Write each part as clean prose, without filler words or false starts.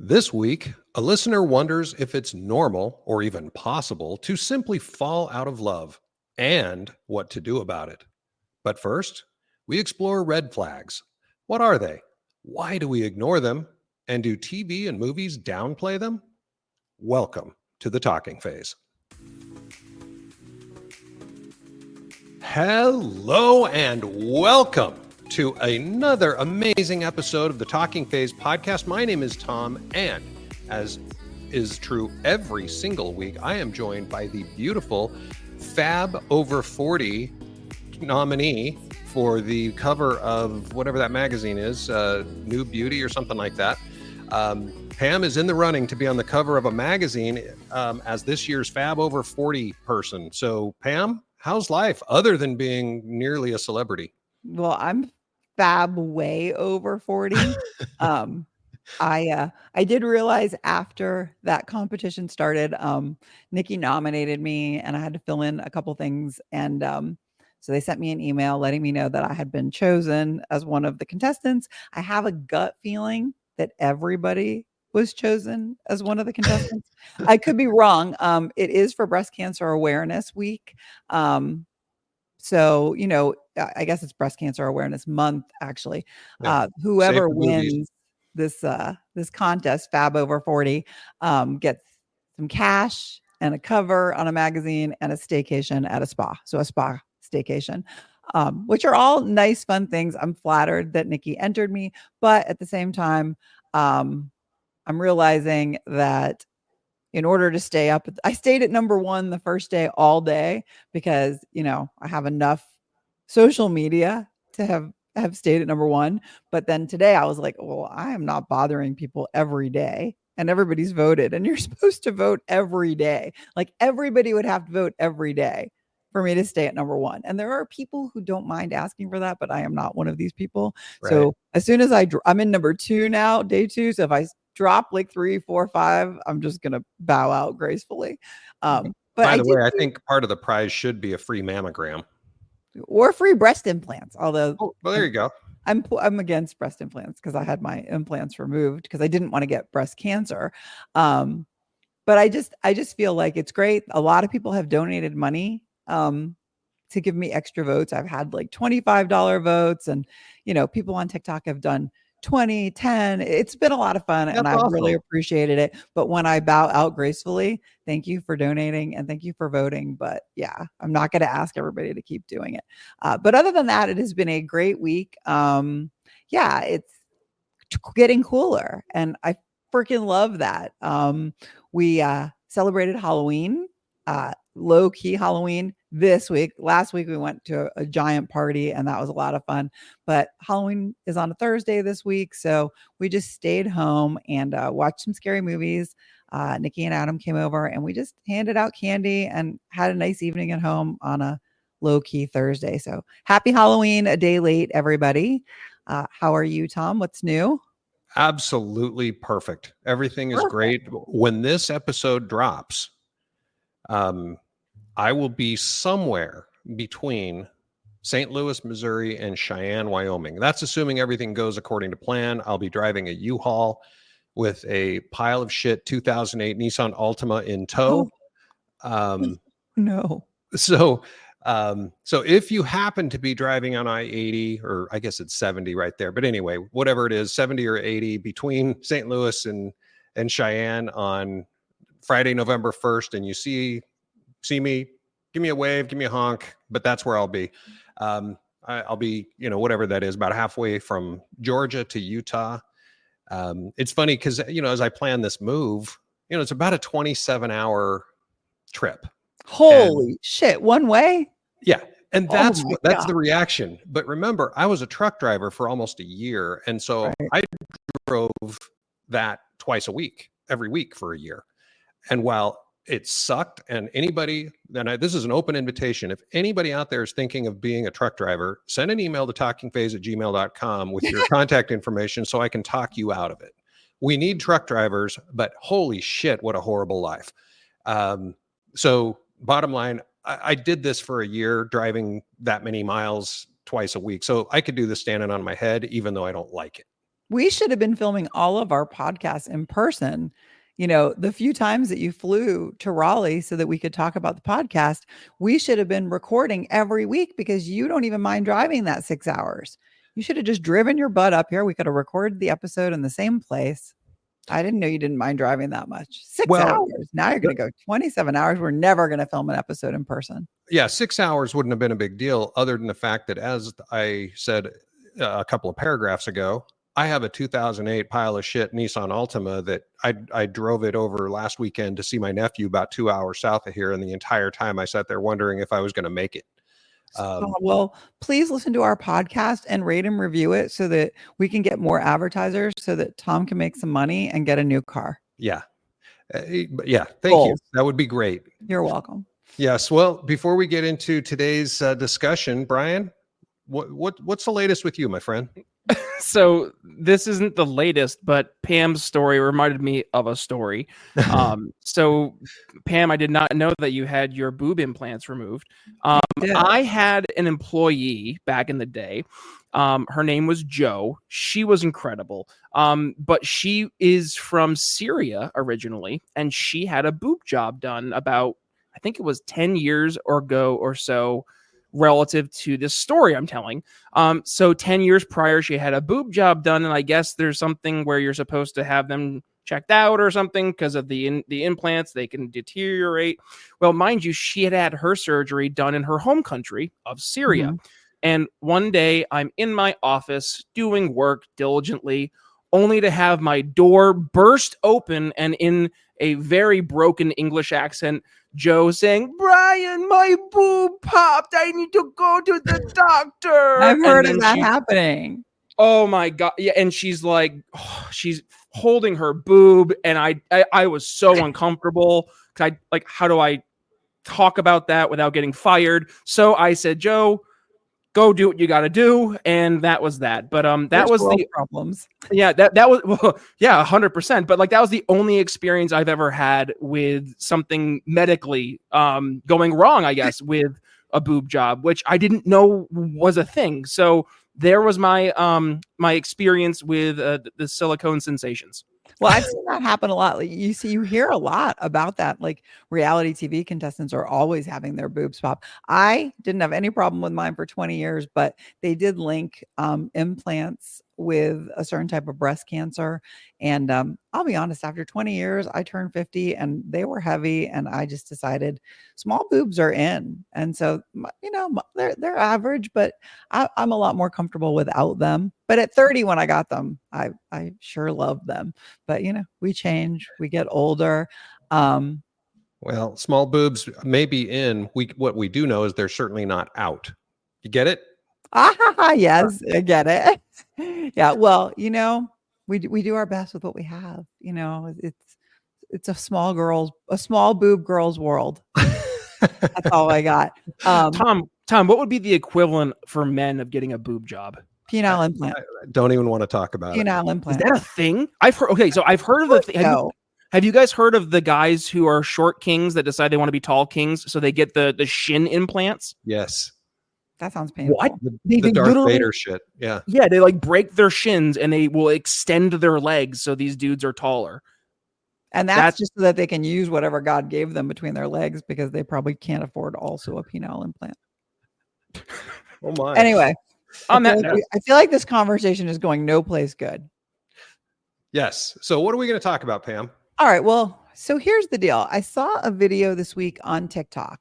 This week, a listener wonders if it's normal or even possible to simply fall out of love and what to do about it. But first, we explore red flags. What are they? Why do we ignore them? And do TV and movies downplay them? Welcome to the talking phase. Hello and welcome to another amazing episode of the Talking Phase podcast. My name is Tom, and as is true every single week, I am joined by the beautiful Fab Over 40 nominee for the cover of whatever that magazine is, New Beauty or something like that. Pam is in the running to be on the cover of a magazine as this year's Fab Over 40 person. So, Pam, how's life other than being nearly a celebrity? Well, I'm Fab way over 40. I did realize after that competition started, Nikki nominated me and I had to fill in a couple things. And so they sent me an email letting me know that I had been chosen as one of the contestants. I have a gut feeling that everybody was chosen as one of the contestants. I could be wrong. It is for Breast Cancer Awareness Week. So, I guess it's Breast Cancer Awareness Month, actually. Yeah. Whoever wins this contest, Fab Over 40, gets some cash and a cover on a magazine and a staycation at a spa. So a spa staycation, which are all nice, fun things. I'm flattered that Nikki entered me, but at the same time, I'm realizing that in order to stay up, I stayed at number one the first day all day because, I have enough social media to have stayed at number one. But then today I was like, well, I am not bothering people every day, and everybody's voted, and you're supposed to vote every day. Like everybody would have to vote every day for me to stay at number one. And there are people who don't mind asking for that, but I am not one of these people. Right. So as soon as I'm in number two now, day two. So if I drop like 3, 4, 5, I'm just gonna bow out gracefully. But by the way, I think part of the prize should be a free mammogram or free breast implants. Although, well, there you go. I'm against breast implants because I had my implants removed because I didn't want to get breast cancer. But I just feel like it's great. A lot of people have donated money to give me extra votes. I've had like $25 votes, and people on TikTok have done 20, 10. It's been a lot of fun. That's and I've really appreciated it. But when I bow out gracefully, thank you for donating and thank you for voting. But yeah, I'm not going to ask everybody to keep doing it. But other than that, it has been a great week. It's getting cooler and I freaking love that. We celebrated Halloween, low key Halloween this week. Last week we went to a giant party and that was a lot of fun, but Halloween is on a Thursday this week. So we just stayed home and watched some scary movies. Nikki and Adam came over and we just handed out candy and had a nice evening at home on a low key Thursday. So happy Halloween, a day late, everybody. How are you, Tom? What's new? Absolutely perfect. Everything is great. When this episode drops, I will be somewhere between St. Louis, Missouri, and Cheyenne, Wyoming. That's assuming everything goes according to plan. I'll be driving a U-Haul with a pile of shit 2008 Nissan Altima in tow. No. So if you happen to be driving on I-80, or I guess it's 70 right there, but anyway, whatever it is, 70 or 80 between St. Louis and Cheyenne on Friday, November 1st, and you see me, give me a wave, give me a honk, but that's where I'll be. I'll be, whatever that is, about halfway from Georgia to Utah. It's funny because, as I plan this move, it's about a 27-hour trip. Holy shit. One way? Yeah. And that's the reaction. But remember, I was a truck driver for almost a year. And so I drove that twice a week, every week for a year. And while it sucked, and this is an open invitation. If anybody out there is thinking of being a truck driver, send an email to talkingphase@gmail.com with your contact information so I can talk you out of it. We need truck drivers, but holy shit, what a horrible life. So bottom line, I did this for a year, driving that many miles twice a week. So I could do this standing on my head, even though I don't like it. We should have been filming all of our podcasts in person. You know, the few times that you flew to Raleigh so that we could talk about the podcast, we should have been recording every week because you don't even mind driving that 6 hours. You should have just driven your butt up here. We could have recorded the episode in the same place. I didn't know you didn't mind driving that much. 6 Well, hours. Now you're going to go 27 hours. We're never going to film an episode in person. Yeah, 6 hours wouldn't have been a big deal, other than the fact that, as I said a couple of paragraphs ago, I have a 2008 pile of shit Nissan Altima that I drove it over last weekend to see my nephew about 2 hours south of here, and the entire time I sat there wondering if I was going to make it. Well, please listen to our podcast and rate and review it so that we can get more advertisers so that Tom can make some money and get a new car. Yeah. Yeah. Thank you. That would be great. You're welcome. Yes. Well, before we get into today's discussion, Brian, what's the latest with you, my friend? So this isn't the latest, but Pam's story reminded me of a story. So Pam, I did not know that you had your boob implants removed. I had an employee back in the day. Her name was Joe. She was incredible. But she is from Syria originally, and she had a boob job done about, I think it was 10 years ago or so, relative to this story I'm telling. So 10 years prior, she had a boob job done, and I guess there's something where you're supposed to have them checked out or something because of the implants. They can deteriorate. Well, mind you, she had her surgery done in her home country of Syria. Mm-hmm. And one day I'm in my office doing work diligently, only to have my door burst open, and in a very broken English accent, Joe saying, "Brian, my boob popped. I need to go to the doctor." I've heard of that happening. Oh my God. Yeah. And she's like, she's holding her boob. And I was so uncomfortable. Cause how do I talk about that without getting fired? So I said, "Joe, go do what you got to do." And that was that. But that was the problems. Yeah, that was, well, yeah, 100%. But that was the only experience I've ever had with something medically going wrong, I guess, with a boob job, which I didn't know was a thing. So there was my my experience with the silicone sensations. Well, I've seen that happen a lot. Like, you hear a lot about that. Like, reality TV contestants are always having their boobs pop. I didn't have any problem with mine for 20 years, but they did link implants with a certain type of breast cancer. And I'll be honest, after 20 years, I turned 50 and they were heavy. And I just decided small boobs are in. And so, they're average, but I'm a lot more comfortable without them. But at 30, when I got them, I sure loved them. But, we change, we get older. Well, small boobs may be in. What we do know is they're certainly not out. You get it? Yes, I get it. Yeah. Well, we do our best with what we have. It's a small boob girl's world. That's all I got. Tom, what would be the equivalent for men of getting a boob job? Penile implant. I don't even want to talk about it. Penile implant. Is that a thing? I've heard. Okay, so I've heard of the thing. Have you guys heard of the guys who are short kings that decide they want to be tall kings, so they get the shin implants? Yes. That sounds painful. What? The Darth Vader shit. Yeah. Yeah, they break their shins and they will extend their legs so these dudes are taller. And that's just so that they can use whatever God gave them between their legs, because they probably can't afford also a penile implant. Oh my. Anyway, on that note, I feel like this conversation is going no place good. Yes. So what are we going to talk about, Pam? All right. Well, so here's the deal. I saw a video this week on TikTok.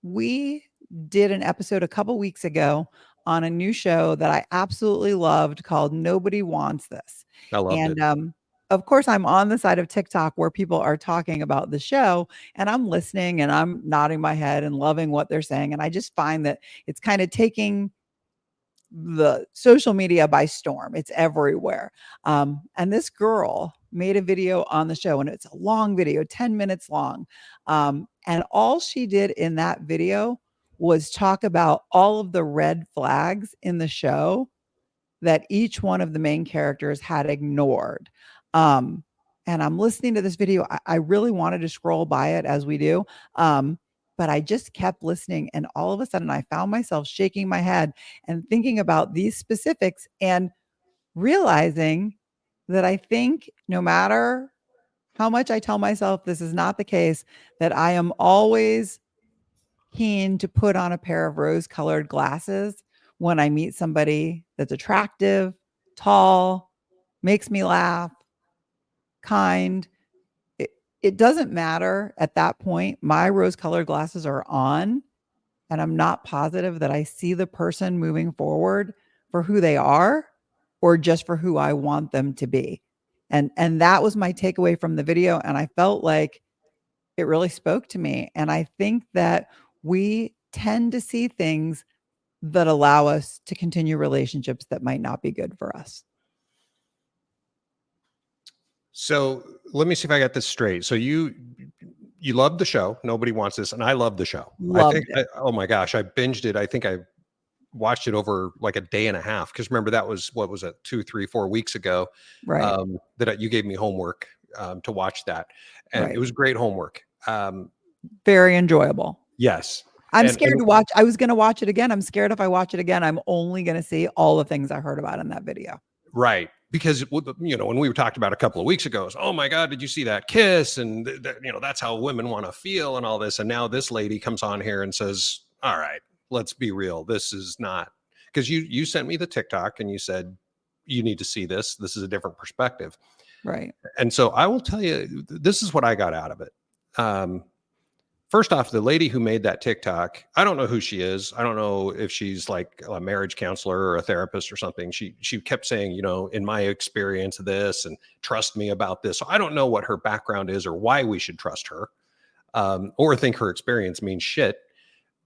We did an episode a couple weeks ago on a new show that I absolutely loved called Nobody Wants This. I loved it. Of course, I'm on the side of TikTok where people are talking about the show, and I'm listening and I'm nodding my head and loving what they're saying. And I just find that it's kind of taking the social media by storm. It's everywhere. And this girl made a video on the show, and it's a long video, 10 minutes long. And all she did in that video was talk about all of the red flags in the show that each one of the main characters had ignored. And I'm listening to this video. I really wanted to scroll by it as we do. But I just kept listening. And all of a sudden I found myself shaking my head and thinking about these specifics. And realizing that I think no matter how much I tell myself this is not the case, that I am always keen to put on a pair of rose-colored glasses when I meet somebody that's attractive, tall, makes me laugh, kind. It doesn't matter at that point. My rose-colored glasses are on, and I'm not positive that I see the person moving forward for who they are or just for who I want them to be. And that was my takeaway from the video, and I felt like it really spoke to me. And I think that we tend to see things that allow us to continue relationships that might not be good for us. So let me see if I got this straight. So you love the show. Nobody Wants This, and I love the show. Loved it. Oh my gosh, I binged it. I think I watched it over like a day and a half, because remember that was, what was it, 2, 3, 4 weeks ago, Right. that you gave me homework to watch that, and Right. it was great homework. Very enjoyable. Yes. I'm scared to watch. I was going to watch it again. I'm scared if I watch it again, I'm only going to see all the things I heard about in that video. Right. Because, you know, when we talked about a couple of weeks ago, oh my God, did you see that kiss? And, you know, that's how women want to feel and all this. And now this lady comes on here and says, all right, let's be real. This is not, because you sent me the TikTok and you said, you need to see this. This is a different perspective. Right. And so I will tell you, this is what I got out of it. First off, the lady who made that TikTok, I don't know who she is. I don't know if she's like a marriage counselor or a therapist or something. She kept saying, you know, in my experience, this, and trust me about this. So I don't know what her background is or why we should trust her, or think her experience means shit.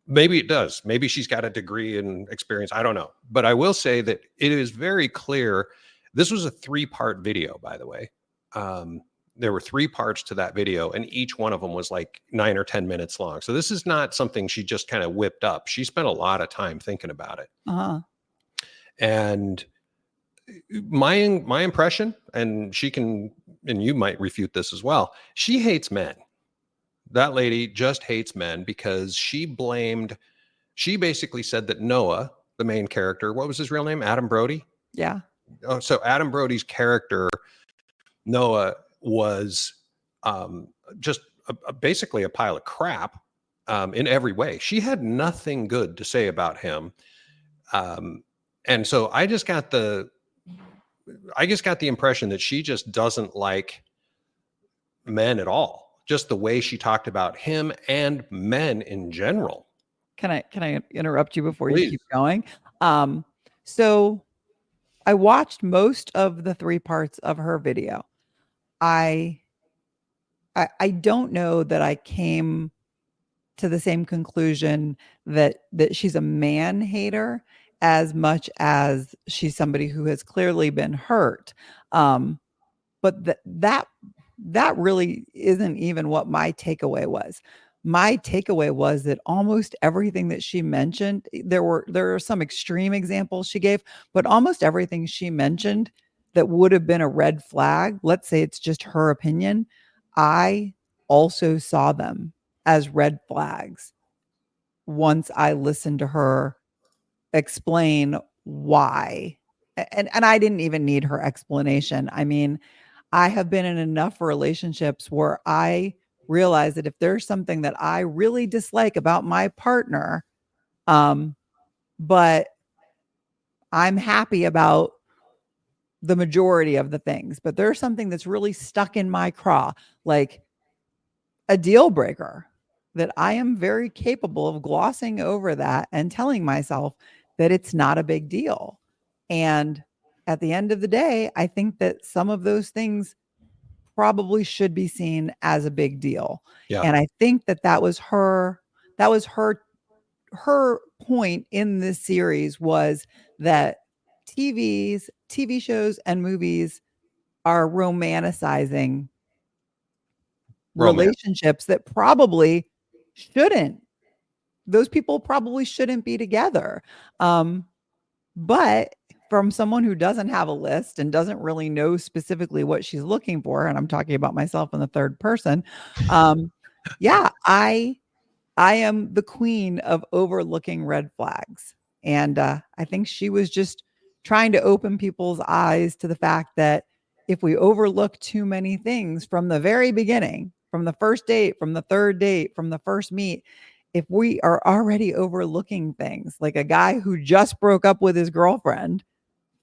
Maybe it does. Maybe she's got a degree in experience. I don't know. But I will say that it is very clear. This was a 3-part video, by the way. There were 3 parts to that video, and each one of them was like 9 or 10 minutes long. So this is not something she just kind of whipped up. She spent a lot of time thinking about it. Uh-huh. And my impression, and she can, and you might refute this as well, she hates men. That lady just hates men because she basically said that Noah, the main character, what was his real name? Adam Brody? Yeah. Oh, so Adam Brody's character, Noah, was just basically a pile of crap in every way. She had nothing good to say about him. And so I just got the impression that she just doesn't like men at all. Just the way she talked about him and men in general. Can I interrupt you before Please. you keep going? So I watched most of the 3 parts of her video. I don't know that I came to the same conclusion that she's a man hater as much as she's somebody who has clearly been hurt. But that really isn't even what my takeaway was. My takeaway was that almost everything that she mentioned, there are some extreme examples she gave, but almost everything she mentioned that would have been a red flag, let's say it's just her opinion, I also saw them as red flags once I listened to her explain why. And I didn't even need her explanation. I mean, I have been in enough relationships where I realize that if there's something that I really dislike about my partner, but I'm happy about the majority of the things, but there's something that's really stuck in my craw, like a deal breaker, that I am very capable of glossing over that and telling myself that it's not a big deal. And at the end of the day, I think that some of those things probably should be seen as a big deal. Yeah. And I think that was her point in this series, was that TV shows and movies are romanticizing relationships that probably shouldn't. Those people probably shouldn't be together. But from someone who doesn't have a list and doesn't really know specifically what she's looking for, and I'm talking about myself in the third person, yeah, I am the queen of overlooking red flags. And I think she was just trying to open people's eyes to the fact that if we overlook too many things from the very beginning, from the first date, from the third date, from the first meet, if we are already overlooking things, like a guy who just broke up with his girlfriend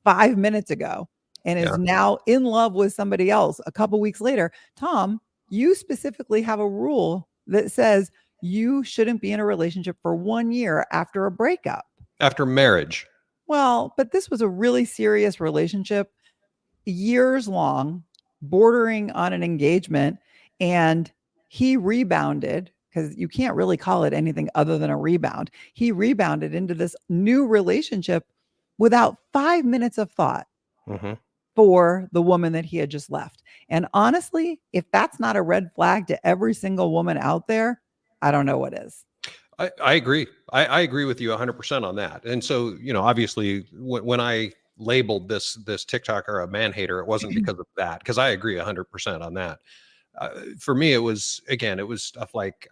5 minutes ago and is now in love with somebody else a couple weeks later, Tom, you specifically have a rule that says you shouldn't be in a relationship for 1 year after a breakup. After marriage. Well, but this was a really serious relationship, years long, bordering on an engagement, and he rebounded, because you can't really call it anything other than a rebound. He rebounded into this new relationship without 5 minutes of thought for the woman that he had just left. And honestly, if that's not a red flag to every single woman out there, I don't know what is. I agree. I agree with you 100% on that. And so, obviously when I labeled this TikToker a man hater, it wasn't because of that, because I agree 100% on that. For me, it was stuff like,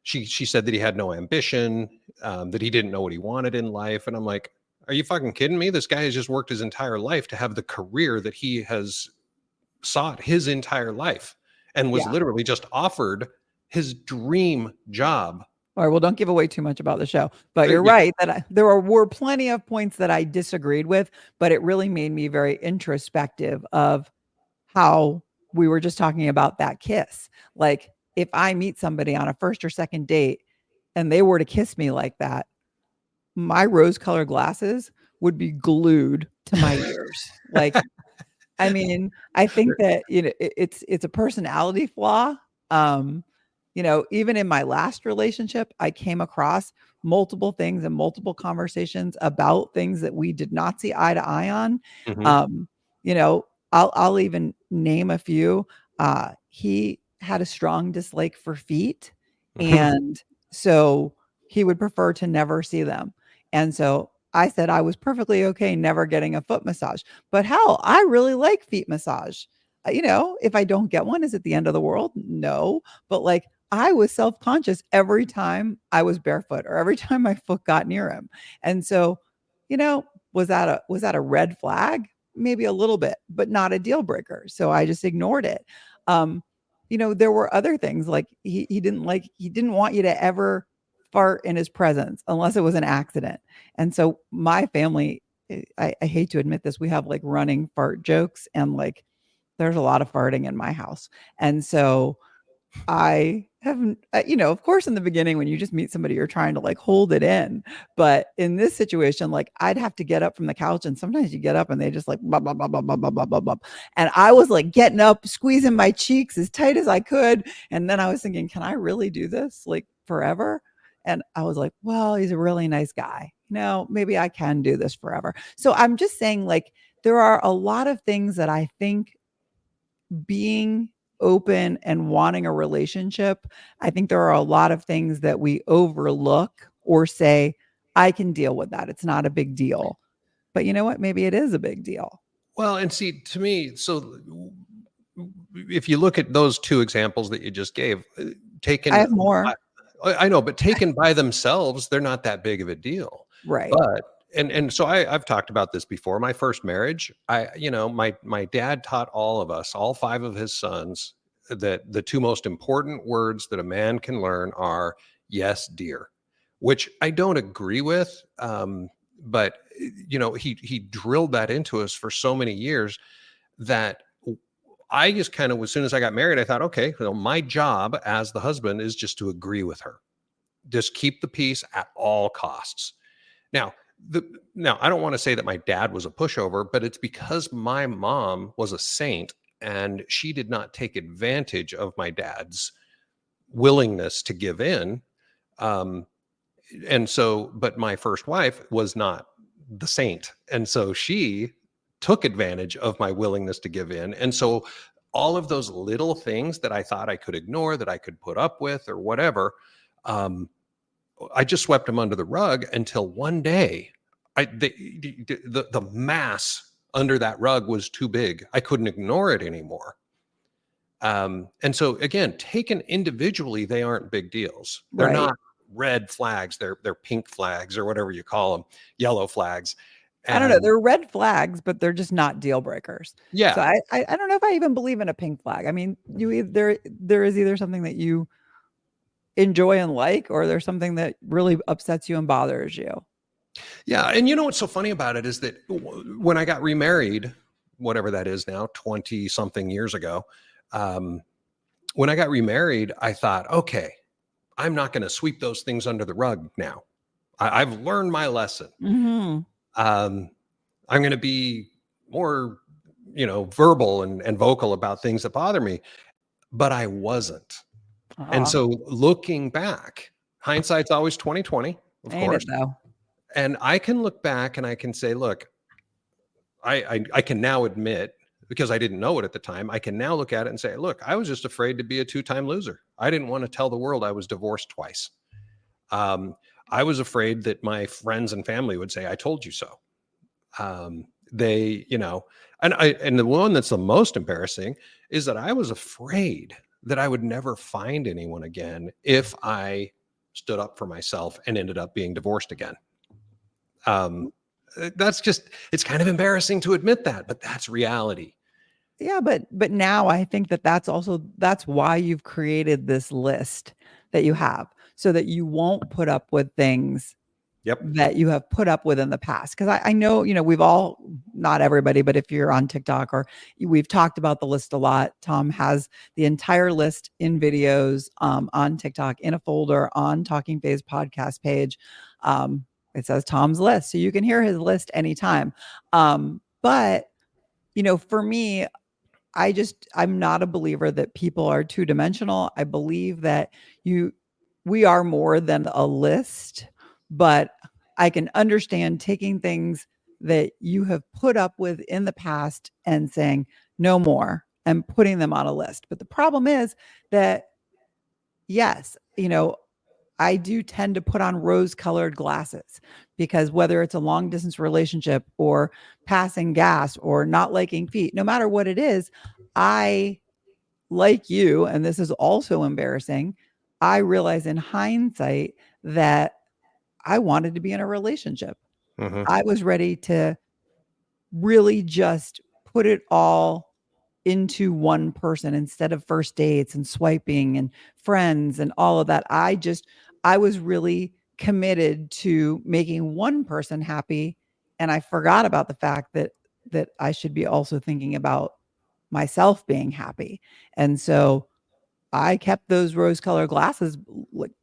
she said that he had no ambition, that he didn't know what he wanted in life. And I'm like, are you fucking kidding me? This guy has just worked his entire life to have the career that he has sought his entire life, and was literally just offered his dream job. All right, well, don't give away too much about the show, but you're right that there were plenty of points that I disagreed with, but it really made me very introspective of how we were just talking about that kiss. Like, if I meet somebody on a first or second date and they were to kiss me like that, my rose-colored glasses would be glued to my ears. Like, I mean, I think that it's a personality flaw. Even in my last relationship, I came across multiple things and multiple conversations about things that we did not see eye to eye on. I'll even name a few. He had a strong dislike for feet, and so he would prefer to never see them. And so I said I was perfectly okay never getting a foot massage. But hell, I really like feet massage. If I don't get one, is it the end of the world? No. But like, I was self-conscious every time I was barefoot or every time my foot got near him. And so, was that a red flag? Maybe a little bit, but not a deal breaker. So I just ignored it. There were other things like he didn't want you to ever fart in his presence unless it was an accident. And so my family, I hate to admit this, we have like running fart jokes, and like there's a lot of farting in my house. And so I haven't, of course, in the beginning, when you just meet somebody, you're trying to like hold it in. But in this situation, like I'd have to get up from the couch, and sometimes you get up and they just like, blah, blah, blah, blah, blah, blah, blah, blah, blah. And I was like getting up, squeezing my cheeks as tight as I could. And then I was thinking, can I really do this like forever? And I was like, well, he's a really nice guy. Maybe I can do this forever. So I'm just saying, like, there are a lot of things that I think being open and wanting a relationship, I think there are a lot of things that we overlook or say, I can deal with that. It's not a big deal. But you know what? Maybe it is a big deal. Well, and see, to me, so if you look at those two examples that you just gave, taken, I have more. I know, but taken by themselves, they're not that big of a deal. Right. But and so I've talked about this before. My first marriage, my dad taught all of us, all 5 of his sons, that the 2 most important words that a man can learn are yes, dear, which I don't agree with. But he drilled that into us for so many years that I just kind of, as soon as I got married, I thought, okay, my job as the husband is just to agree with her, just keep the peace at all costs. Now, I don't want to say that my dad was a pushover, but it's because my mom was a saint and she did not take advantage of my dad's willingness to give in. And so, but my first wife was not the saint. And so she took advantage of my willingness to give in. And so all of those little things that I thought I could ignore, that I could put up with or whatever, I just swept them under the rug until one day the mass under that rug was too big. I couldn't ignore it anymore. And so again, taken individually, they aren't big deals. They're not red flags. They're pink flags or whatever you call them, yellow flags. I don't know. And They're red flags, but they're just not deal breakers. So yeah, I don't know if I even believe in a pink flag. I mean, there is either something that you enjoy and like, or there's something that really upsets you and bothers you. yeah. And you know what's so funny about it is that when I got remarried, whatever that is now, 20 something years ago, um, when I got remarried, I thought, okay, I'm not going to sweep those things under the rug now. I've learned my lesson. Mm-hmm. I'm going to be more, verbal and vocal about things that bother me, but I wasn't. And so looking back, hindsight's always 2020, of Ain't course. it though? And I can look back and I can say, look, I can now admit, because I didn't know it at the time, I can now look at it and say, look, I was just afraid to be a 2-time loser. I didn't want to tell the world I was divorced twice. I was afraid that my friends and family would say, I told you so. They, and the one that's the most embarrassing is that I was afraid that I would never find anyone again if I stood up for myself and ended up being divorced again. That's just, it's kind of embarrassing to admit that, but that's reality. Yeah, but now I think that's why you've created this list that you have, so that you won't put up with things Yep. that you have put up with in the past. Because I know, we've all, not everybody, but if you're on TikTok, or we've talked about the list a lot. Tom has the entire list in videos on TikTok in a folder on Talking Phase podcast page. It says Tom's list, so you can hear his list anytime. But for me, I'm not a believer that people are two-dimensional. I believe that we are more than a list, but I can understand taking things that you have put up with in the past and saying no more and putting them on a list. But the problem is that, yes, I do tend to put on rose-colored glasses, because whether it's a long distance relationship or passing gas or not liking feet, no matter what it is, I, like you, and this is also embarrassing, I realize in hindsight that I wanted to be in a relationship. Mm-hmm. I was ready to really just put it all into one person instead of first dates and swiping and friends and all of that. I was really committed to making one person happy, and I forgot about the fact that I should be also thinking about myself being happy. And so I kept those rose-colored glasses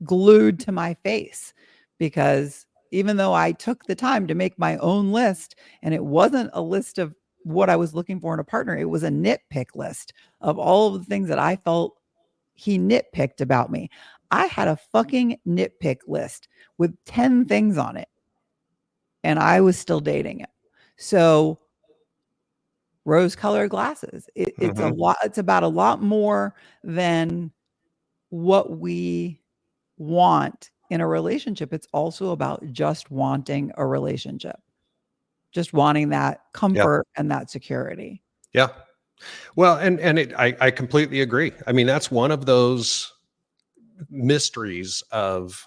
glued to my face, because even though I took the time to make my own list, and it wasn't a list of what I was looking for in a partner, it was a nitpick list of all of the things that I felt he nitpicked about me. I had a fucking nitpick list with 10 things on it, and I was still dating him. So rose-colored glasses, it's a Mm-hmm. lot. It's about a lot more than what we want in a relationship. It's also about just wanting a relationship, just wanting that Yeah. comfort and that security. Yeah. Well, I completely agree. I mean, that's one of those mysteries of,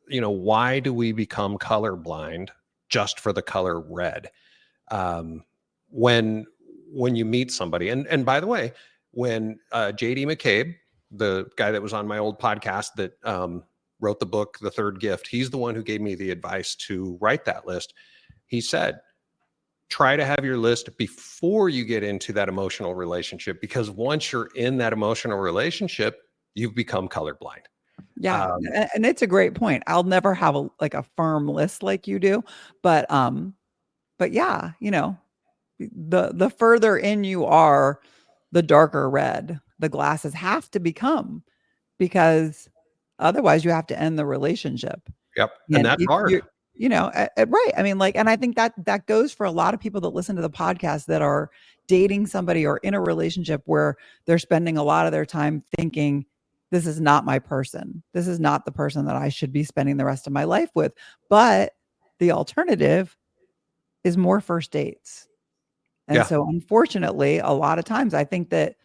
why do we become colorblind just for the color red? When you meet somebody, and by the way, when JD McCabe, the guy that was on my old podcast that wrote the book The Third Gift, he's the one who gave me the advice to write that list. He said, try to have your list before you get into that emotional relationship, because once you're in that emotional relationship, you've become colorblind. Yeah. And it's a great point. I'll never have a firm list like you do, but yeah, the further in you are, the darker red the glasses have to become, because otherwise you have to end the relationship. Yep. And that's If hard. right. I mean, and I think that goes for a lot of people that listen to the podcast that are dating somebody or in a relationship where they're spending a lot of their time thinking, this is not my person. This is not the person that I should be spending the rest of my life with. But the alternative is more first dates. And so unfortunately, a lot of times I think that,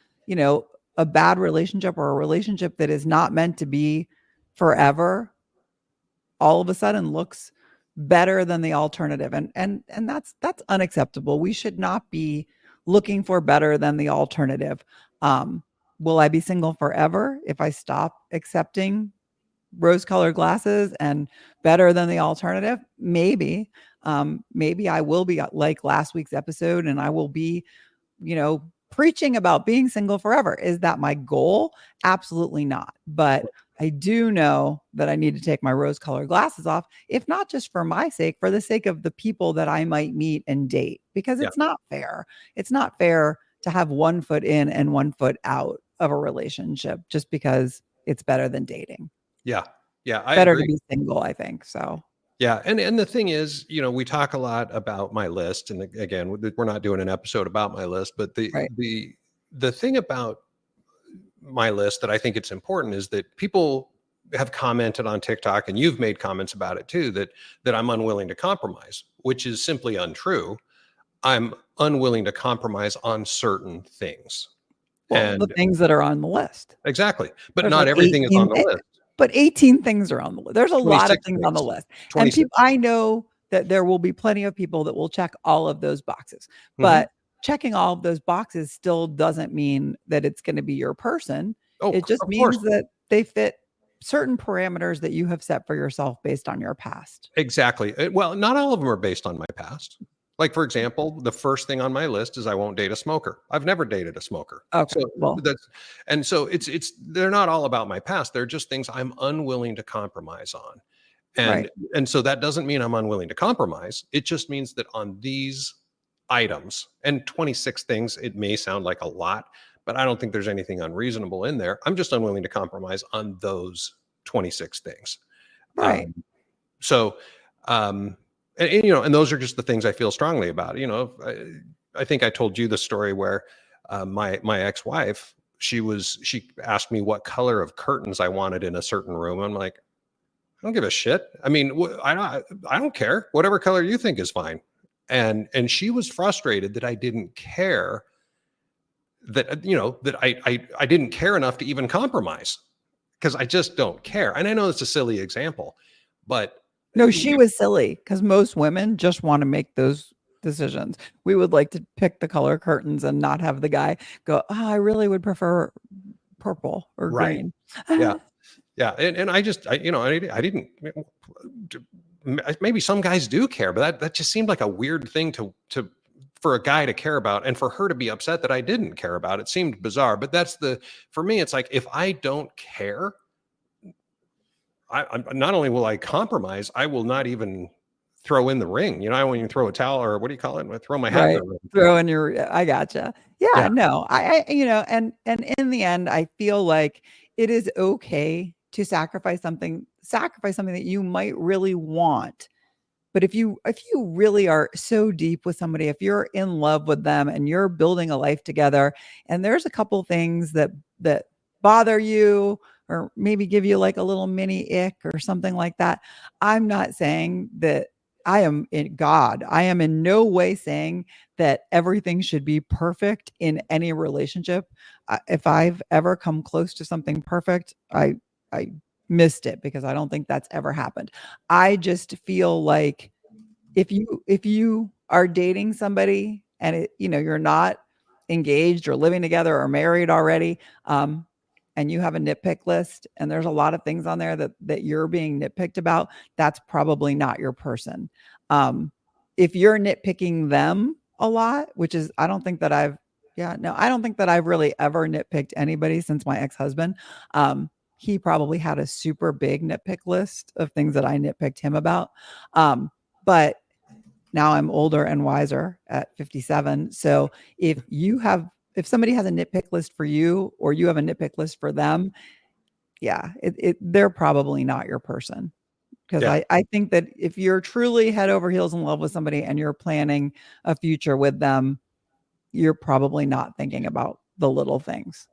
a bad relationship or a relationship that is not meant to be forever, all of a sudden looks better than the alternative. And that's unacceptable. We should not be looking for better than the alternative. Will I be single forever if I stop accepting rose-colored glasses and better than the alternative? Maybe. Maybe I will be like last week's episode, and I will be, preaching about being single forever. Is that my goal? Absolutely not. But I do know that I need to take my rose-colored glasses off, if not just for my sake, for the sake of the people that I might meet and date, because it's not fair. It's not fair to have one foot in and one foot out of a relationship just because it's better than dating. Yeah. I better agree. To be single, I think. So. Yeah. And the thing is, we talk a lot about my list. And again, we're not doing an episode about my list, but the thing about my list that I think it's important is that people have commented on TikTok, and you've made comments about it too, that I'm unwilling to compromise, which is simply untrue. I'm unwilling to compromise on certain things. Well, the things that are on the list. Exactly. But there's not everything is on the list. But 18 things are on the list. There's a lot of things on the list. And I know that there will be plenty of people that will check all of those boxes. But checking all of those boxes still doesn't mean that it's going to be your person. It just means that they fit certain parameters that you have set for yourself based on your past. Exactly. Well, not all of them are based on my past. Like, for example, the first thing on my list is I won't date a smoker. I've never dated a smoker. Okay. So they're not all about my past. They're just things I'm unwilling to compromise on. And so that doesn't mean I'm unwilling to compromise. It just means that on these items, and 26 things, it may sound like a lot, but I don't think there's anything unreasonable in there. I'm just unwilling to compromise on those 26 things. Right. And those are just the things I feel strongly about. I think I told you the story where my ex-wife, she asked me what color of curtains I wanted in a certain room. I'm like, I don't give a shit. I mean, I don't care. Whatever color you think is fine. And she was frustrated that I didn't care, that I didn't care enough to even compromise, because I just don't care. And I know it's a silly example, but no, she was silly, because most women just want to make those decisions. We would like to pick the color curtains and not have the guy go, oh, I really would prefer purple or green. Yeah. And I didn't, maybe some guys do care, but that just seemed like a weird thing for a guy to care about, and for her to be upset that I didn't care about it seemed bizarre. But for me, it's like, if I don't care, I not only will I compromise, I will not even throw in the ring. I won't even throw a towel, or what do you call it? I throw my hat in the ring. Throw in your, I gotcha. Yeah. No, I and in the end, I feel like it is okay to sacrifice something that you might really want. But if you really are so deep with somebody, if you're in love with them and you're building a life together, and there's a couple things that bother you, or maybe give you like a little mini ick or something like that, I'm not saying that I am in no way saying that everything should be perfect in any relationship. If I've ever come close to something perfect, I missed it, because I don't think that's ever happened. I just feel like if you are dating somebody and you're not engaged or living together or married already, and you have a nitpick list, and there's a lot of things on there that you're being nitpicked about, that's probably not your person. If you're nitpicking them a lot, which is, I don't think that I've really ever nitpicked anybody since my ex-husband. He probably had a super big nitpick list of things that I nitpicked him about. But now I'm older and wiser at 57. So if somebody has a nitpick list for you, or you have a nitpick list for them, they're probably not your person. Because I think that if you're truly head over heels in love with somebody and you're planning a future with them, you're probably not thinking about the little things.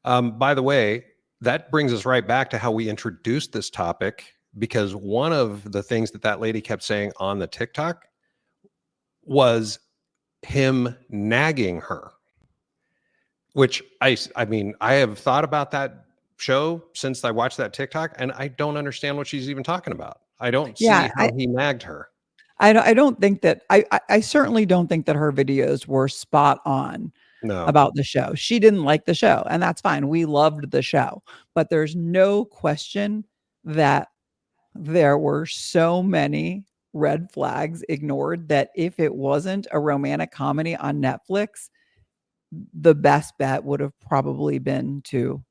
By the way, that brings us right back to how we introduced this topic, because one of the things that lady kept saying on the TikTok was him nagging her, which I mean, I have thought about that show since I watched that TikTok, and I don't understand what she's even talking about. I don't see how he nagged her. I don't think that I certainly don't think that her videos were spot on No. about the show. She didn't like the show, and that's fine. We loved the show, but there's no question that there were so many red flags ignored that if it wasn't a romantic comedy on Netflix, the best bet would have probably been to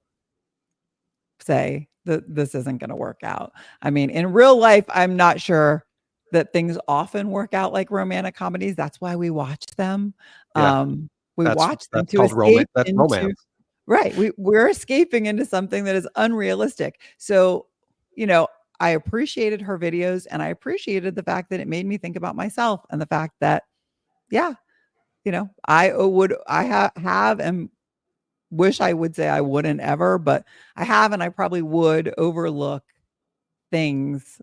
say that this isn't going to work out. I mean, in real life, I'm not sure that things often work out like romantic comedies. That's why we watch them. Yeah. We That's watch them to called escape That's into romance. right. We're escaping into something that is unrealistic. So, I appreciated her videos, and I appreciated the fact that it made me think about myself, and the fact that, yeah, I have and wish I would say I wouldn't ever, but I have, and I probably would overlook things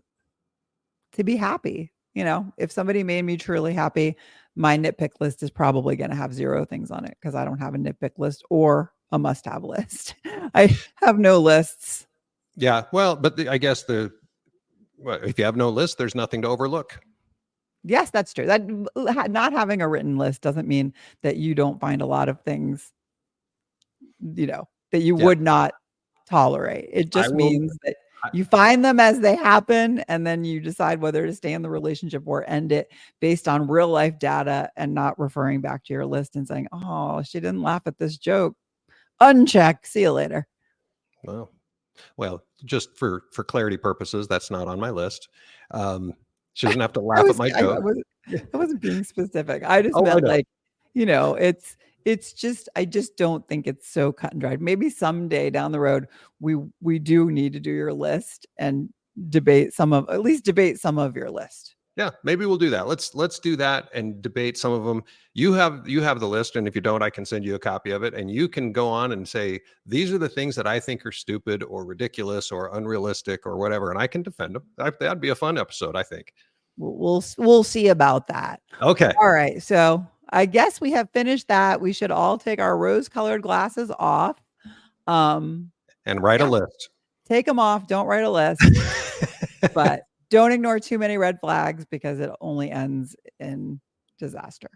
to be happy. If somebody made me truly happy, my nitpick list is probably going to have 0 things on it because I don't have a nitpick list or a must-have list. I have no lists. Yeah. Well, but I guess if you have no list, there's nothing to overlook. Yes, that's true. That not having a written list doesn't mean that you don't find a lot of things, that you would not tolerate. It just means that you find them as they happen, and then you decide whether to stay in the relationship or end it based on real life data and not referring back to your list and saying, oh, she didn't laugh at this joke. Uncheck. See you later. Well, just for clarity purposes, that's not on my list. She doesn't have to laugh at my joke. I wasn't being specific. I just meant it's just, I just don't think it's so cut and dried. Maybe someday down the road, we do need to do your list and at least debate some of your list. Yeah, maybe we'll do that. Let's do that and debate some of them. You have the list, and if you don't, I can send you a copy of it, and you can go on and say, these are the things that I think are stupid or ridiculous or unrealistic or whatever, and I can defend them. That'd be a fun episode, I think. We'll see about that. Okay. All right. So I guess we have finished that. We should all take our rose-colored glasses off. And write a list. Take them off. Don't write a list. But don't ignore too many red flags because it only ends in disaster.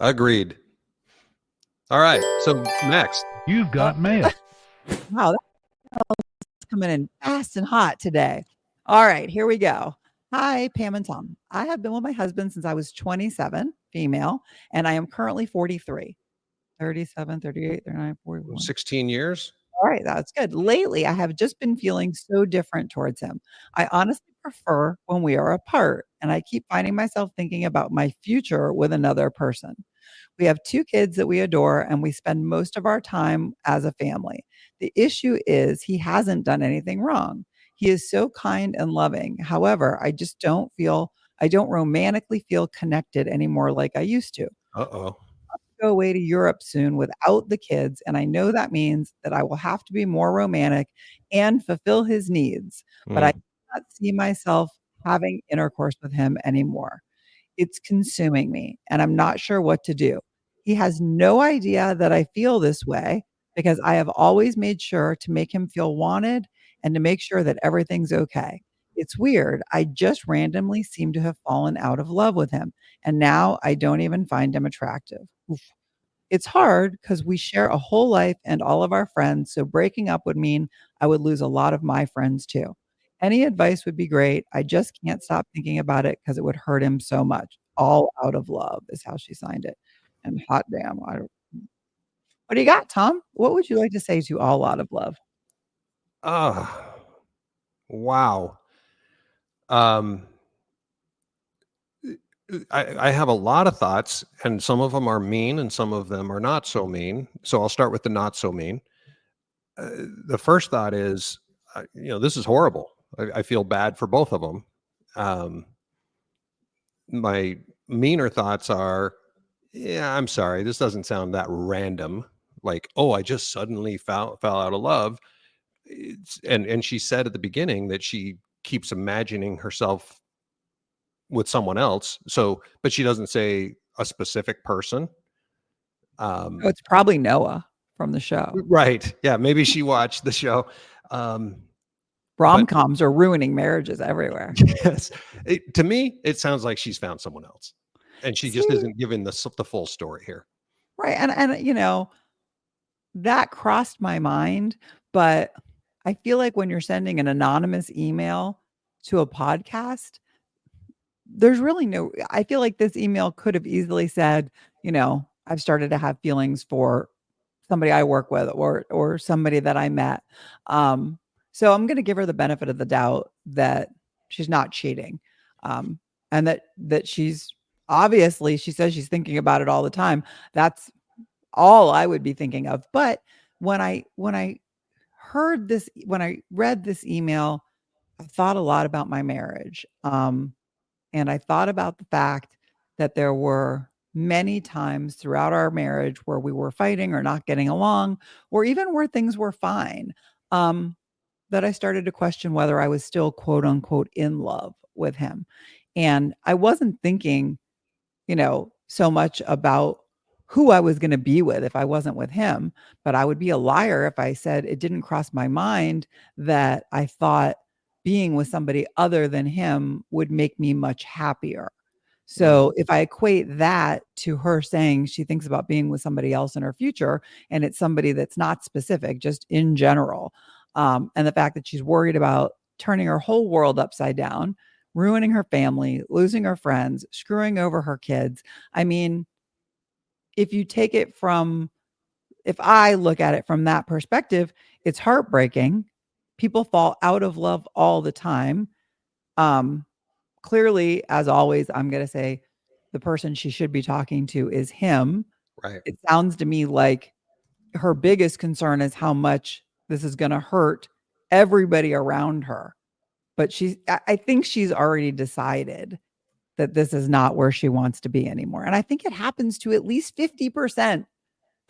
Agreed. All right. So next. You've got mail. Wow. That's coming in fast and hot today. All right. Here we go. Hi, Pam and Tom. I have been with my husband since I was 27, female, and I am currently 43. 37, 38, 39, 41. 16 years. All right, that's good. Lately, I have just been feeling so different towards him. I honestly prefer when we are apart, and I keep finding myself thinking about my future with another person. We have 2 kids that we adore, and we spend most of our time as a family. The issue is he hasn't done anything wrong. He is so kind and loving. However, I don't romantically feel connected anymore like I used to. Uh-oh. Go away to Europe soon without the kids, and I know that means that I will have to be more romantic and fulfill his needs, but I cannot see myself having intercourse with him anymore. It's consuming me, and I'm not sure what to do. He has no idea that I feel this way because I have always made sure to make him feel wanted and to make sure that everything's okay. It's weird. I just randomly seem to have fallen out of love with him, and now I don't even find him attractive. Oof. It's hard because we share a whole life and all of our friends, so breaking up would mean I would lose a lot of my friends too. Any advice would be great. I just can't stop thinking about it because it would hurt him so much. All out of love is how she signed it. And hot damn. What do you got, Tom? What would you like to say to all out of love? Wow. I have a lot of thoughts, and some of them are mean and some of them are not so mean. So I'll start with the not so mean. The first thought is, this is horrible. I feel bad for both of them. My meaner thoughts are, yeah, I'm sorry. This doesn't sound that random. Like, oh, I just suddenly fell out of love. And she said at the beginning that she keeps imagining herself with someone else. So, but she doesn't say a specific person. It's probably Noah from the show. Right. Yeah. Maybe she watched the show. Rom-coms are ruining marriages everywhere. Yes. To me, it sounds like she's found someone else. And she just See? isn't giving the full story here. Right. And that crossed my mind, but I feel like when you're sending an anonymous email to a podcast, there's really I feel like this email could have easily said, I've started to have feelings for somebody I work with or somebody that I met. So I'm going to give her the benefit of the doubt that she's not cheating. And that she's obviously, she says she's thinking about it all the time. That's all I would be thinking of. But when I read this email, I thought a lot about my marriage. And I thought about the fact that there were many times throughout our marriage where we were fighting or not getting along, or even where things were fine, that I started to question whether I was still, quote unquote, in love with him. And I wasn't thinking, so much about who I was going to be with if I wasn't with him, but I would be a liar if I said it didn't cross my mind that I thought being with somebody other than him would make me much happier. So if I equate that to her saying she thinks about being with somebody else in her future, and it's somebody that's not specific, just in general, and the fact that she's worried about turning her whole world upside down, ruining her family, losing her friends, screwing over her kids. I mean, if I look at it from that perspective, it's heartbreaking. People fall out of love all the time. Clearly, as always, I'm going to say the person she should be talking to is him. Right. It sounds to me like her biggest concern is how much this is going to hurt everybody around her. But I think she's already decided that this is not where she wants to be anymore. And I think it happens to at least 50%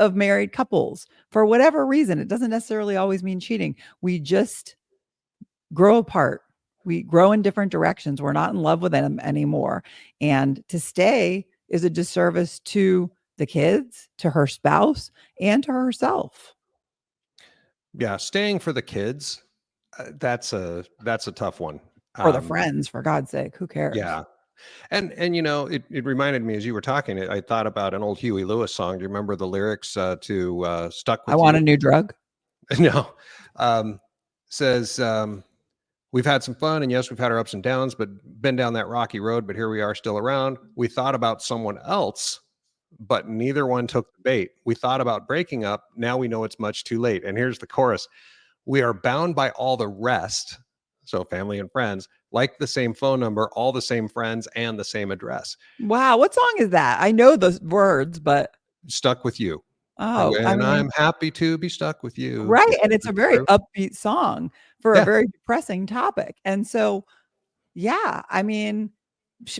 of married couples for whatever reason. It doesn't necessarily always mean cheating. We just grow apart. We grow in different directions. We're not in love with them anymore. And to stay is a disservice to the kids, to her spouse, and to herself. Yeah. Staying for the kids. That's a tough one. For the friends, for God's sake, who cares? Yeah. And it reminded me as you were talking, I thought about an old Huey Lewis song. Do you remember the lyrics to Stuck With I You? Want a New Drug? No. Says, we've had some fun, and yes, we've had our ups and downs, but been down that rocky road, but here we are still around. We thought about someone else, but neither one took the bait. We thought about breaking up. Now we know it's much too late. And here's the chorus. We are bound by all the rest. So family and friends, like the same phone number, all the same friends, and the same address. Wow. What song is that? I know those words, but Stuck With You. Oh, And I'm happy to be stuck with you. Right. And it's a very upbeat song for a very depressing topic. And so, yeah, I mean,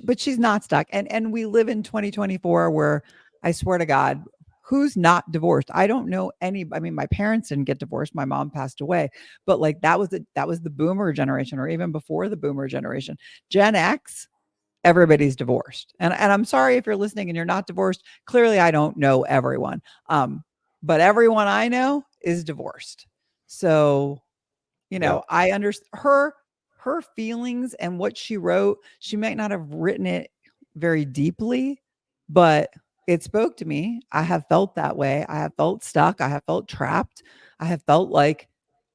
but she's not stuck. And we live in 2024 where I swear to God, who's not divorced? I don't know any. I mean, my parents didn't get divorced. My mom passed away, but like that was the boomer generation, or even before the boomer generation. Gen X, everybody's divorced. And I'm sorry if you're listening and you're not divorced. Clearly, I don't know everyone. But everyone I know is divorced. So, I understand her feelings and what she wrote. She might not have written it very deeply, but it spoke to me. I have felt that way. I have felt stuck. I have felt trapped. I have felt like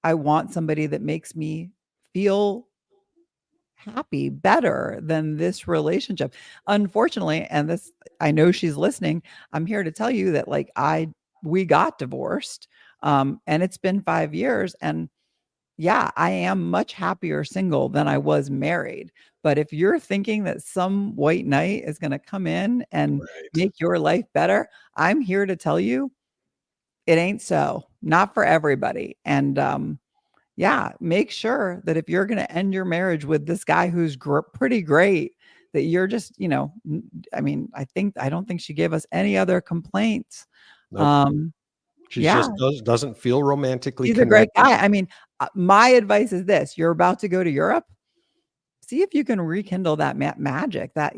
I want somebody that makes me feel happy, better than this relationship. Unfortunately, and this, I know she's listening, I'm here to tell you that we got divorced. And it's been 5 years, and yeah, I am much happier single than I was married. But if you're thinking that some white knight is going to come in and make your life better, I'm here to tell you it ain't so. Not for everybody. And yeah, make sure that if you're going to end your marriage with this guy who's pretty great, that you're just, I don't think she gave us any other complaints. Nope. She just doesn't feel romantically He's connected. a great guy. I mean, my advice is this: you're about to go to Europe. See if you can rekindle that magic, that,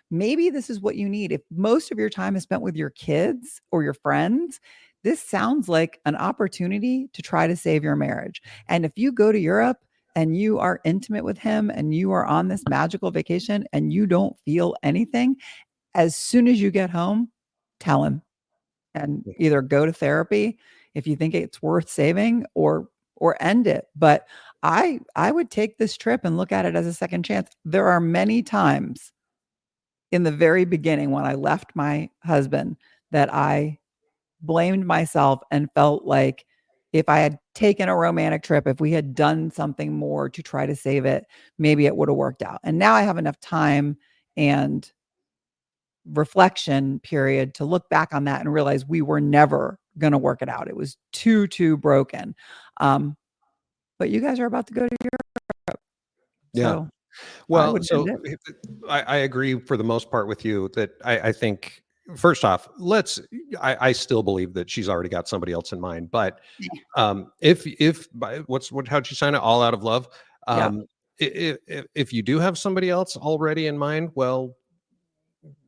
maybe this is what you need. If most of your time is spent with your kids or your friends, this sounds like an opportunity to try to save your marriage. And if you go to Europe, and you are intimate with him and you are on this magical vacation and you don't feel anything, as soon as you get home, tell him, and either go to therapy if you think it's worth saving, or end it. But I would take this trip and look at it as a second chance. There are many times in the very beginning when I left my husband that I blamed myself and felt like if I had taken a romantic trip, if we had done something more to try to save it, maybe it would have worked out. And now I have enough time and reflection period to look back on that and realize we were never going to work it out. It was too broken. But you guys are about to go to Europe. Yeah. So well, I agree for the most part with you that I think, first off, I still believe that she's already got somebody else in mind. But how'd you sign it? All out of love. If you do have somebody else already in mind, well,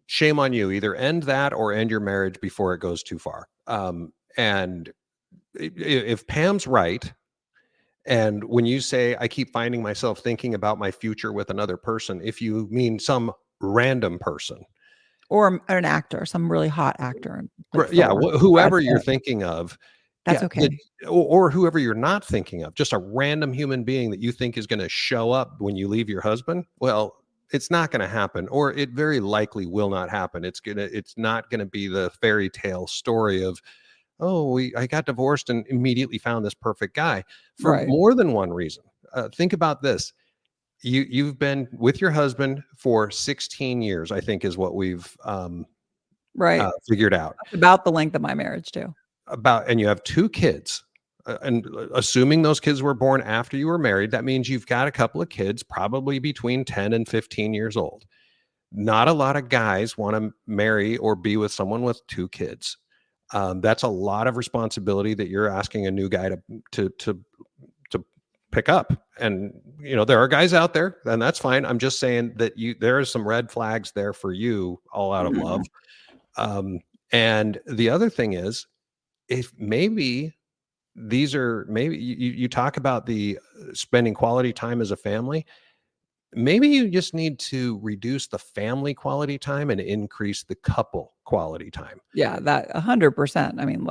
shame on you. Either end that or end your marriage before it goes too far. And if Pam's right, and when you say, I keep finding myself thinking about my future with another person, if you mean some random person, or an actor, some really hot actor, like whoever you're thinking of, that's okay. Or whoever you're not thinking of, just a random human being that you think is going to show up when you leave your husband. Well, it's not going to happen, or it very likely will not happen. It's not going to be the fairy tale story of, I got divorced and immediately found this perfect guy, for more than one reason. Think about this. You've been with your husband for 16 years, I think is what we've figured out. That's about the length of my marriage too. And you have 2 kids. And assuming those kids were born after you were married, that means you've got a couple of kids, probably between 10 and 15 years old. Not a lot of guys want to marry or be with someone with 2 kids. That's a lot of responsibility that you're asking a new guy to pick up. And, there are guys out there, and that's fine. I'm just saying that there are some red flags there for you, all out of love. And the other thing is, if maybe you talk about the spending quality time as a family, maybe you just need to reduce the family quality time and increase the couple quality time. Yeah, that 100%. I mean,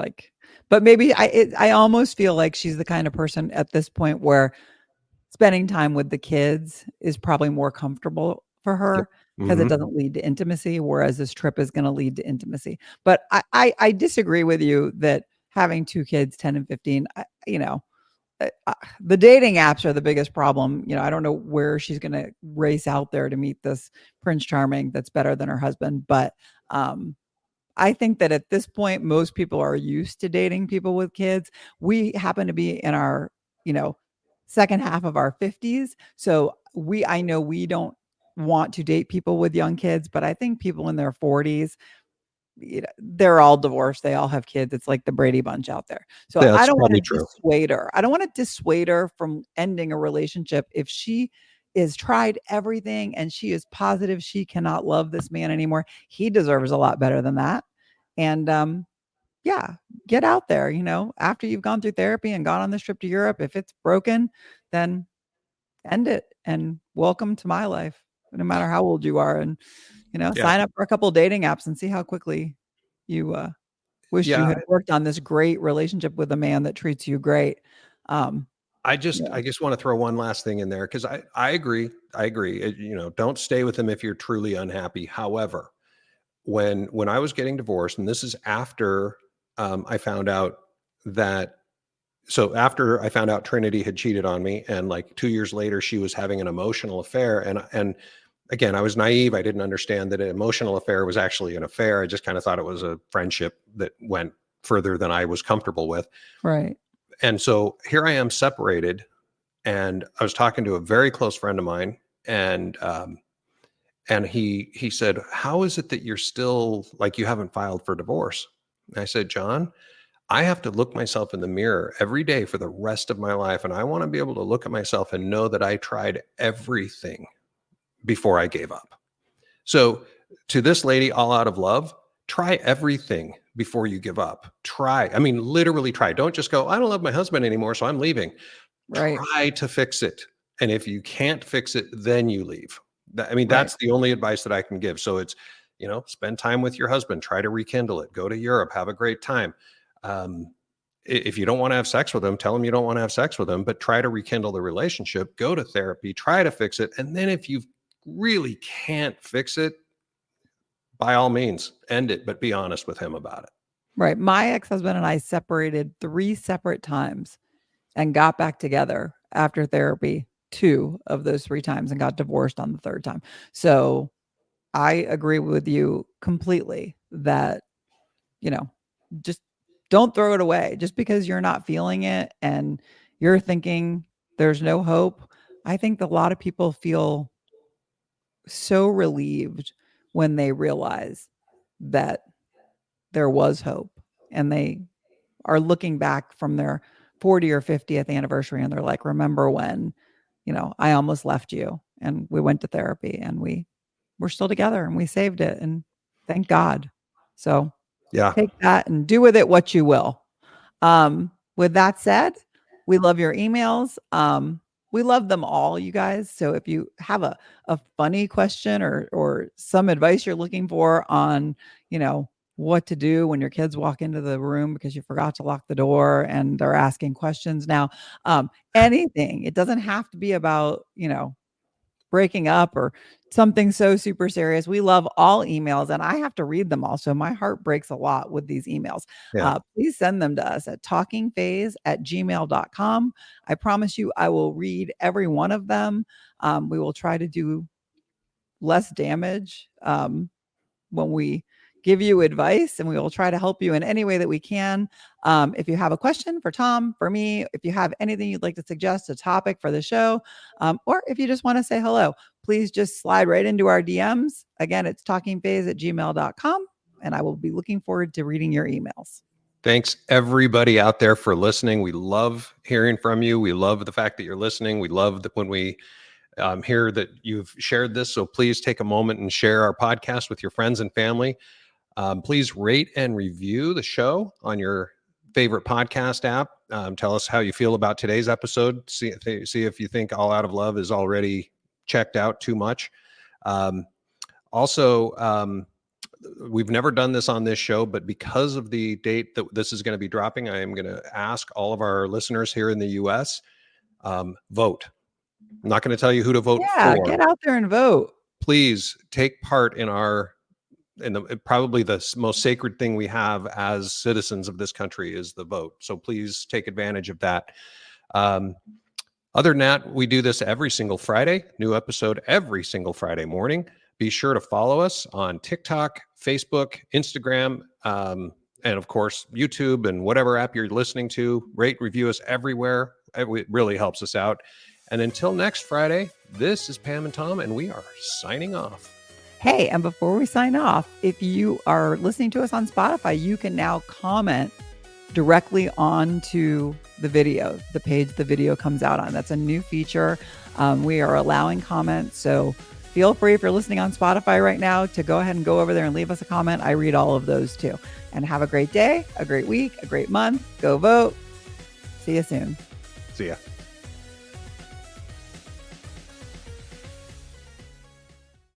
but maybe I almost feel like she's the kind of person at this point where spending time with the kids is probably more comfortable for her because it doesn't lead to intimacy, whereas this trip is going to lead to intimacy. But I disagree with you that having 2 kids, 10 and 15, the dating apps are the biggest problem. I don't know where she's going to race out there to meet this Prince Charming that's better than her husband. But I think that at this point, most people are used to dating people with kids. We happen to be in our, second half of our 50s. So I know we don't want to date people with young kids, but I think people in their 40s, they're all divorced. They all have kids. It's like the Brady Bunch out there. So I don't want to dissuade her. I don't want to dissuade her from ending a relationship if she is tried everything and she is positive she cannot love this man anymore. He deserves a lot better than that. And get out there. After you've gone through therapy and gone on this trip to Europe, if it's broken, then end it and welcome to my life, no matter how old you are. And sign up for a couple of dating apps and see how quickly you wish you had worked on this great relationship with a man that treats you great. I just want to throw one last thing in there, because I agree. Don't stay with him if you're truly unhappy. However, when I was getting divorced, and this is after I found out after I found out Trinity had cheated on me, and like 2 years later, she was having an emotional affair. And again, I was naive. I didn't understand that an emotional affair was actually an affair. I just kind of thought it was a friendship that went further than I was comfortable with. Right. And so here I am separated, and I was talking to a very close friend of mine, and he said, "How is it that you're still, like, you haven't filed for divorce?" And I said, "John, I have to look myself in the mirror every day for the rest of my life. And I want to be able to look at myself and know that I tried everything before I gave up." So to this lady, all out of love, try everything before you give up. Literally try. Don't just go, "I don't love my husband anymore, so I'm leaving." Right. Try to fix it. And if you can't fix it, then you leave. I mean, that's the only advice that I can give. So it's, spend time with your husband, try to rekindle it, go to Europe, have a great time. If you don't want to have sex with them, tell them you don't want to have sex with them, but try to rekindle the relationship, go to therapy, try to fix it. And then if you really can't fix it, by all means, end it, but be honest with him about it. Right. My ex-husband and I separated 3 separate times and got back together after therapy 2 of those 3 times and got divorced on the 3rd time. So I agree with you completely that, just don't throw it away just because you're not feeling it and you're thinking there's no hope. I think a lot of people feel so relieved when they realize that there was hope and they are looking back from their 40 or 50th anniversary and they're like, remember when, I almost left you and we went to therapy and we're still together and we saved it and thank God. So take that and do with it what you will. With that said, we love your emails. We love them all, you guys. So if you have a funny question or some advice you're looking for on, what to do when your kids walk into the room because you forgot to lock the door and they're asking questions now, anything, it doesn't have to be about, breaking up or something so super serious. We love all emails and I have to read them all. So my heart breaks a lot with these emails. Please send them to us at talkingphase@gmail.com. I promise you, I will read every one of them. We will try to do less damage when we give you advice, and we will try to help you in any way that we can. If you have a question for Tom, for me, if you have anything you'd like to suggest, a topic for the show, or if you just want to say hello, please just slide right into our DMs. Again, it's talkingphase@gmail.com, and I will be looking forward to reading your emails. Thanks everybody out there for listening. We love hearing from you. We love the fact that you're listening. We love that when we hear that you've shared this. So please take a moment and share our podcast with your friends and family. Please rate and review the show on your favorite podcast app. Tell us how you feel about today's episode. See if you think All Out of Love is already checked out too much. Also, we've never done this on this show, but because of the date that this is going to be dropping, I am going to ask all of our listeners here in the U.S. Vote. I'm not going to tell you who to vote for. Get out there and vote. Please take part in probably the most sacred thing we have as citizens of this country is the vote. So please take advantage of that. Other than that, we do this every single Friday, new episode every single Friday morning. Be sure to follow us on TikTok, Facebook, Instagram, and of course, YouTube and whatever app you're listening to. Rate, review us everywhere. It really helps us out. And until next Friday, this is Pam and Tom, and we are signing off. Hey, and before we sign off, if you are listening to us on Spotify, you can now comment directly onto the video, the page the video comes out on. That's a new feature. We are allowing comments. So feel free, if you're listening on Spotify right now, to go ahead and go over there and leave us a comment. I read all of those too. And have a great day, a great week, a great month. Go vote. See you soon. See ya.